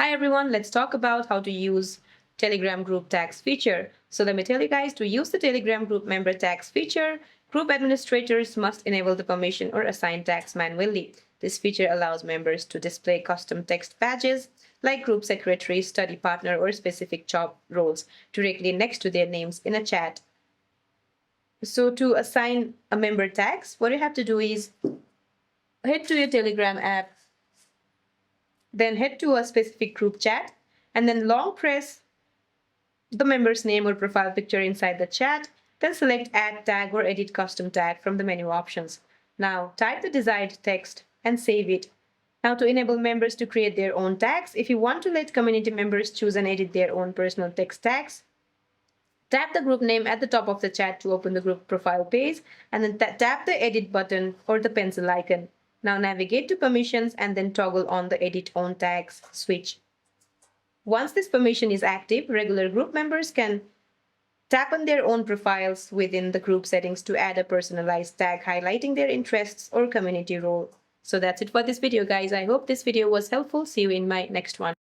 Hi everyone, let's talk about how to use Telegram group tags feature. So let me tell you guys, to use the Telegram group member tags feature, group administrators must enable the permission or assign tags manually. This feature allows members to display custom text badges like group secretary, study partner, or specific job roles directly next to their names in a chat. So to assign a member tags, what you have to do is head to your Telegram app, then head to a specific group chat, and then long press the member's name or profile picture inside the chat, then select Add Tag or Edit Custom Tag from the menu options. Now type the desired text and save it. Now to enable members to create their own tags, if you want to let community members choose and edit their own personal text tags, tap the group name at the top of the chat to open the group profile page, and then tap the edit button or the pencil icon. Now navigate to permissions and then toggle on the edit own tags switch. Once this permission is active, regular group members can tap on their own profiles within the group settings to add a personalized tag highlighting their interests or community role. So that's it for this video, guys. I hope this video was helpful. See you in my next one.